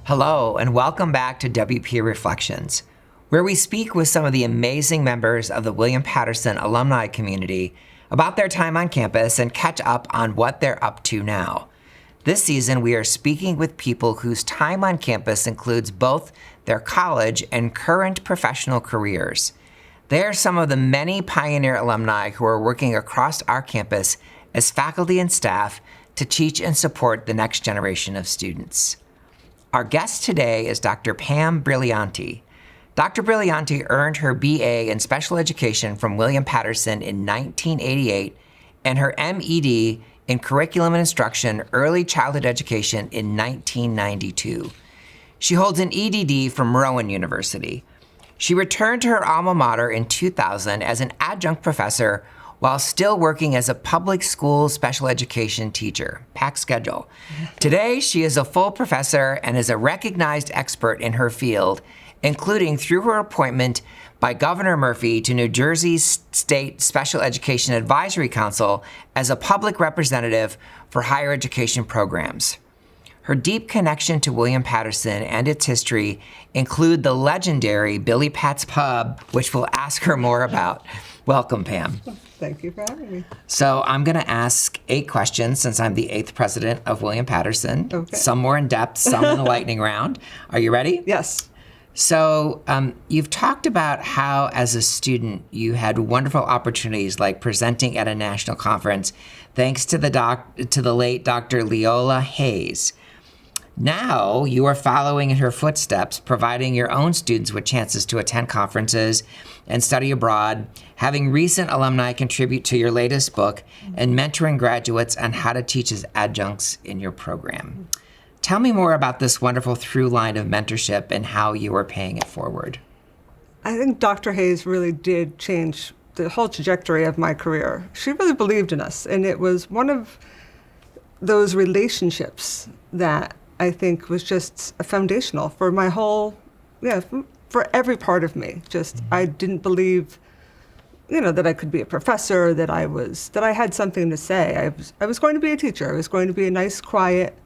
Hello, and welcome back to WP Reflections, where we speak with some of the amazing members of the William Patterson alumni community about their time on campus and catch up on what they're up to now. This season, we are speaking with people whose time on campus includes both their college and current professional careers. They are some of the many Pioneer alumni who are working across our campus as faculty and staff to teach and support the next generation of students. Our guest today is Dr. Pam Brilliante. Dr. Brilliante earned her BA in Special Education from William Patterson in 1988 and her MED in Curriculum and Instruction, Early Childhood Education in 1992. She holds an EDD from Rowan University. She returned to her alma mater in 2000 as an adjunct professor while still working as a public school special education teacher, packed schedule. Today, she is a full professor and is a recognized expert in her field, including through her appointment by Governor Murphy to New Jersey's State Special Education Advisory Council as a public representative for higher education programs. Her deep connection to William Patterson and its history include the legendary Billy Pat's Pub, which we'll ask her more about. Welcome, Pam. Thank you for having me. So I'm going to ask 8 questions since I'm the 8th president of William Patterson. Okay. Some more in depth, some in the lightning round. Are you ready? Yes. So you've talked about how, as a student, you had wonderful opportunities like presenting at a national conference, thanks to the late Dr. Leola Hayes. Now you are following in her footsteps, providing your own students with chances to attend conferences and study abroad, having recent alumni contribute to your latest book, and mentoring graduates on how to teach as adjuncts in your program. Tell me more about this wonderful through line of mentorship and how you are paying it forward. I think Dr. Hayes really did change the whole trajectory of my career. She really believed in us, and it was one of those relationships that I think was just foundational for my whole, for every part of me. I didn't believe, that I could be a professor, that I had something to say. I was going to be a teacher. I was going to be a nice, quiet,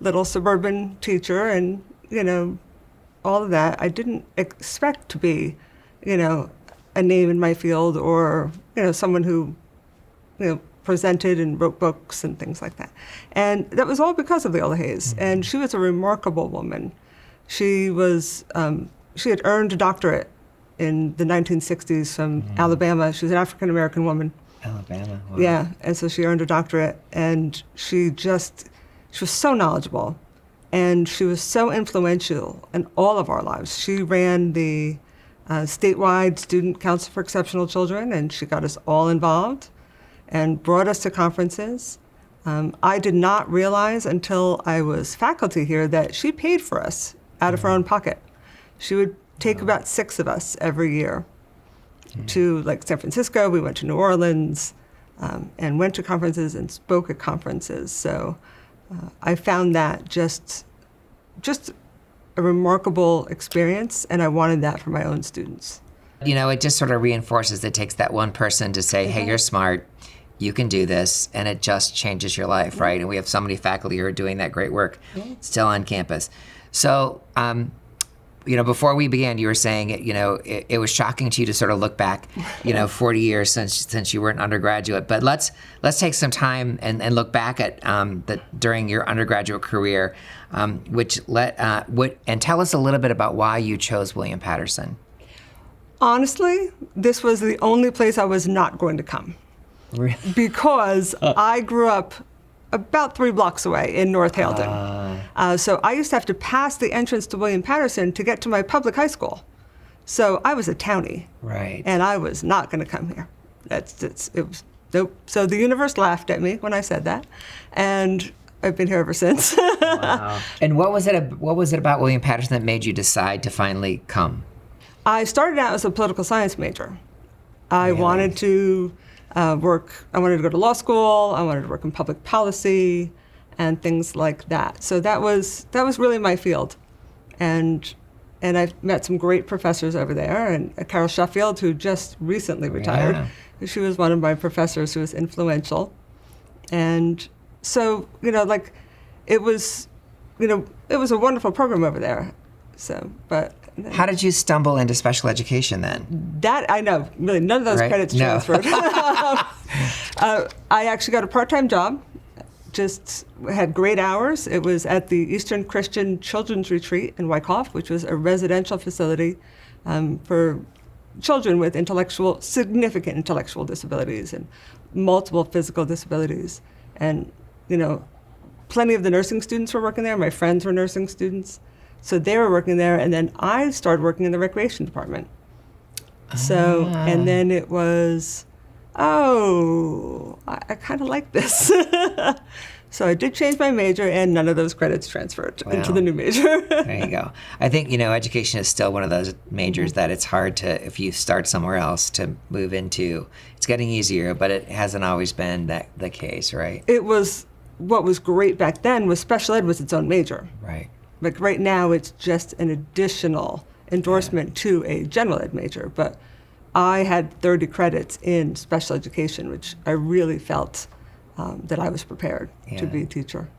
little suburban teacher, and, all of that. I didn't expect to be, a name in my field or, someone who, presented and wrote books and things like that. And that was all because of Leola Hayes. Mm-hmm. And she was a remarkable woman. She had earned a doctorate in the 1960s from Alabama. She was an African-American woman. Alabama, wow. Yeah, and so she earned a doctorate, and she was so knowledgeable, and she was so influential in all of our lives. She ran the statewide Student Council for Exceptional Children, and she got us all involved and brought us to conferences. I did not realize until I was faculty here that she paid for us out of her own pocket. She would take about 6 of us every year to San Francisco. We went to New Orleans and went to conferences and spoke at conferences. So I found that just a remarkable experience, and I wanted that for my own students. It just sort of reinforces it takes that one person to say, hey, you're smart, you can do this, and it just changes your life, right? And we have so many faculty who are doing that great work still on campus. So, before we began, you were saying, it was shocking to you to sort of look back, 40 years since you were an undergraduate. But let's take some time and look back at during your undergraduate career, and tell us a little bit about why you chose William Patterson. Honestly, this was the only place I was not going to come. Really? Because I grew up about 3 blocks away in North Haledon. So I used to have to pass the entrance to William Patterson to get to my public high school. So I was a townie. Right. And I was not going to come here. Nope. So the universe laughed at me when I said that. And I've been here ever since. Wow. And what was it about William Patterson that made you decide to finally come? I started out as a political science major. I wanted to I wanted to go to law school. I wanted to work in public policy and things like that. So that was really my field. And I've met some great professors over there, and Carol Sheffield, who just recently retired. Yeah. She was one of my professors who was influential. And so, it was it was a wonderful program over there. So, but How did you stumble into special education then? that I know, really, none of those Right? credits No. transferred. I actually got a part-time job, just had great hours. It was at the Eastern Christian Children's Retreat in Wyckoff, which was a residential facility for children with significant intellectual disabilities and multiple physical disabilities. And, plenty of the nursing students were working there. My friends were nursing students. So they were working there, and then I started working in the recreation department. So, and then it was, I kind of like this. So I did change my major, and none of those credits transferred into the new major. There you go. I think, education is still one of those majors that it's hard to, if you start somewhere else, to move into. It's getting easier, but it hasn't always been the case, right? What was great back then was special ed was its own major. Right. Like right now, it's just an additional endorsement to a general ed major. But I had 30 credits in special education, which I really felt that I was prepared to be a teacher.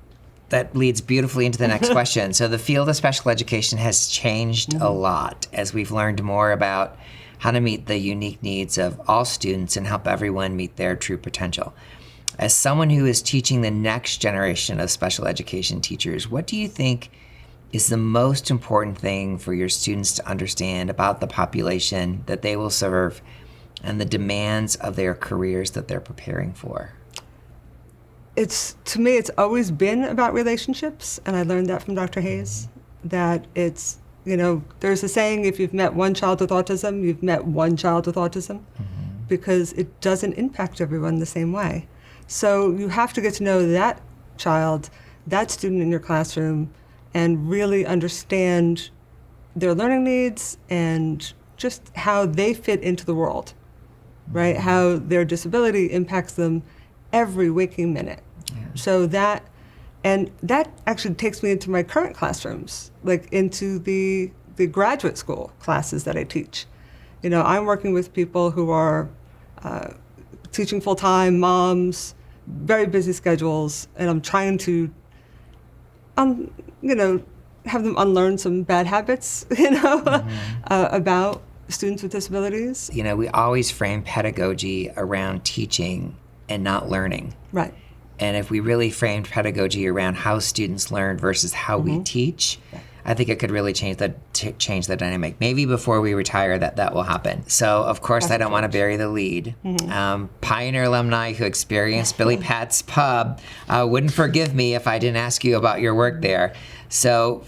That leads beautifully into the next question. So the field of special education has changed a lot as we've learned more about how to meet the unique needs of all students and help everyone meet their true potential. As someone who is teaching the next generation of special education teachers, what do you think is the most important thing for your students to understand about the population that they will serve and the demands of their careers that they're preparing for? To me, it's always been about relationships, and I learned that from Dr. Hayes, that it's, there's a saying, if you've met one child with autism, you've met one child with autism, because it doesn't impact everyone the same way. So you have to get to know that child, that student in your classroom, and really understand their learning needs and just how they fit into the world, right? How their disability impacts them every waking minute. Yeah. So that actually takes me into my current classrooms, like into the graduate school classes that I teach. I'm working with people who are teaching full-time, moms, very busy schedules, and I'm trying to, have them unlearn some bad habits, about students with disabilities. We always frame pedagogy around teaching and not learning. Right. And if we really framed pedagogy around how students learn versus how we teach, I think it could really change the dynamic. Maybe before we retire that will happen. So, of course, I don't want to bury the lead. Pioneer alumni who experienced Billy Pat's Pub wouldn't forgive me if I didn't ask you about your work there. So,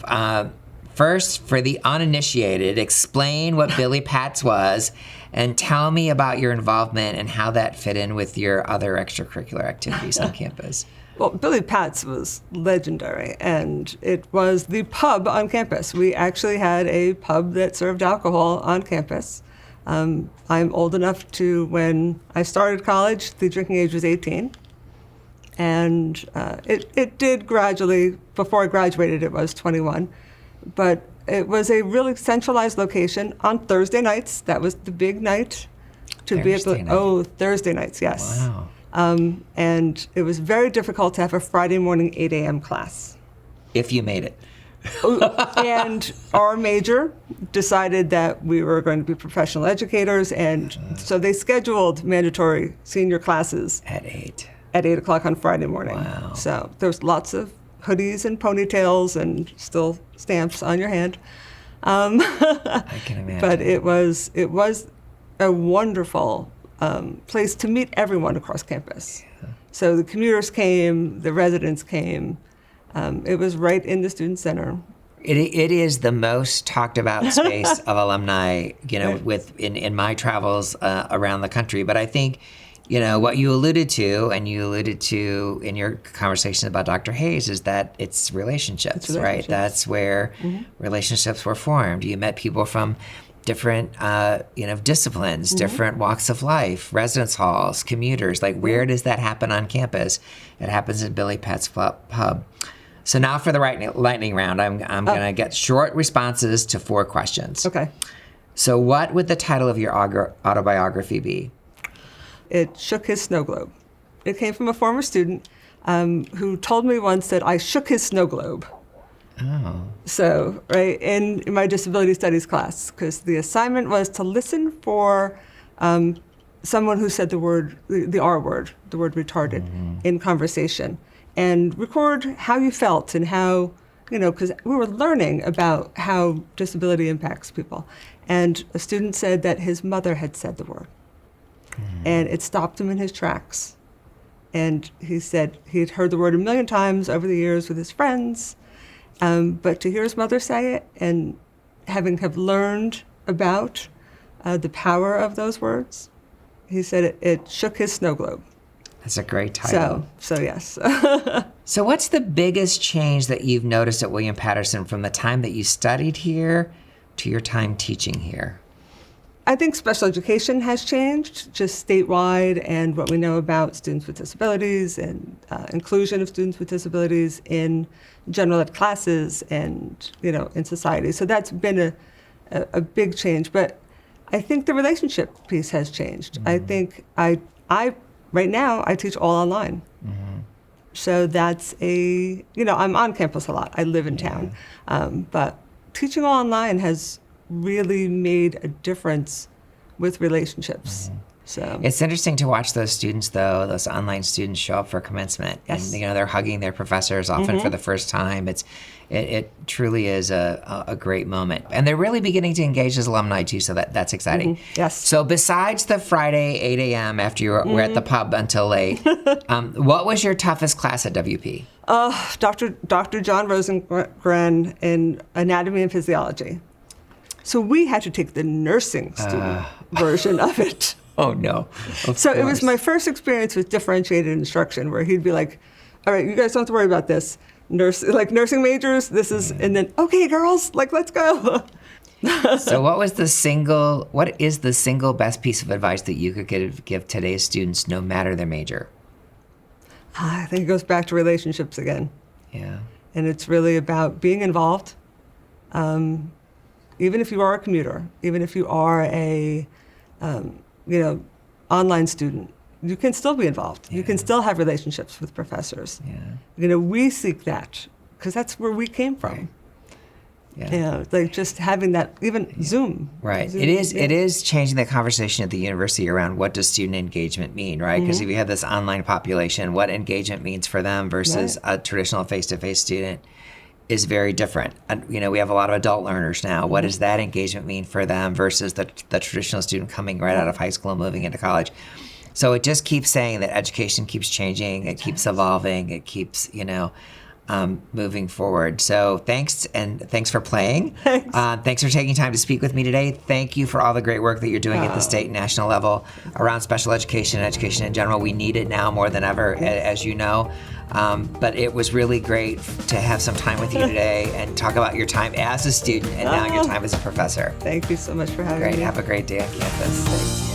first, for the uninitiated, explain what Billy Pat's was and tell me about your involvement and how that fit in with your other extracurricular activities on campus. Well, Billy Pat's was legendary, and it was the pub on campus. We actually had a pub that served alcohol on campus. I'm old enough to, when I started college, the drinking age was 18. And it did gradually, before I graduated, it was 21. But it was a really centralized location on Thursday nights. That was the big night. Thursday nights, yes. Wow. And it was very difficult to have a Friday morning 8 a.m. class. If you made it. And our major decided that we were going to be professional educators, and so they scheduled mandatory senior classes At 8. At 8 o'clock on Friday morning. Wow. So there was lots of hoodies and ponytails and still stamps on your hand. I can imagine. But it was a wonderful place to meet everyone across campus. Yeah. So the commuters came, the residents came. It was right in the student center. It is the most talked about space of alumni, in my travels around the country. But I think, what you alluded to, and you alluded to in your conversation about Dr. Hayes, is that it's relationships, right? That's where relationships were formed. You met people from different, disciplines, different walks of life, residence halls, commuters. Like, where does that happen on campus? It happens in Billy Pat's Pub. So now for the lightning round, I'm going to get short responses to 4 questions. Okay. So what would the title of your autobiography be? It shook his snow globe. It came from a former student who told me once that I shook his snow globe. Oh. So, right, in my disability studies class, because the assignment was to listen for someone who said the R word, the word retarded, in conversation, and record how you felt and how, because we were learning about how disability impacts people. And a student said that his mother had said the word, and it stopped him in his tracks. And he said he had heard the word a million times over the years with his friends, but to hear his mother say it and have learned about the power of those words, he said it shook his snow globe. That's a great title. So yes. So what's the biggest change that you've noticed at William Patterson from the time that you studied here to your time teaching here? I think special education has changed just statewide, and what we know about students with disabilities and inclusion of students with disabilities in general ed classes and, in society. So that's been a big change. But I think the relationship piece has changed. I think I right now, I teach all online. So that's I'm on campus a lot. I live in town. But teaching all online has really made a difference with relationships. So it's interesting to watch those students, though, those online students show up for commencement. Yes. And, they're hugging their professors often for the first time. It truly is a great moment. And they're really beginning to engage as alumni, too, so that's exciting. Yes. So besides the Friday 8 a.m. after you were at the pub until late, what was your toughest class at WP? Dr. John Rosengren in anatomy and physiology. So we had to take the nursing student version of it. Oh, no. So it was my first experience with differentiated instruction, where he'd be like, all right, you guys don't have to worry about this. Nursing majors, this is, and then, okay, girls, let's go. So what is the single best piece of advice that you could give today's students, no matter their major? I think it goes back to relationships again. Yeah. And it's really about being involved. Even if you are a commuter, even if you are a, online student, you can still be involved. You can still have relationships with professors. Yeah. We seek that because that's where we came from. Yeah. Just having that, even Zoom. Right. Zoom, It is changing the conversation at the university around what does student engagement mean, right? Because if you have this online population, what engagement means for them versus a traditional face-to-face student is very different. And, we have a lot of adult learners now. What does that engagement mean for them versus the traditional student coming right out of high school and moving into college? So it just keeps saying that education keeps changing, it keeps evolving, it keeps, moving forward. So thanks for playing. Thanks for taking time to speak with me today. Thank you for all the great work that you're doing at the state and national level around special education and education in general. We need it now more than ever, as you know. But it was really great to have some time with you today and talk about your time as a student and now your time as a professor. Thank you so much for having me. Great. Have a great day on campus. Thanks.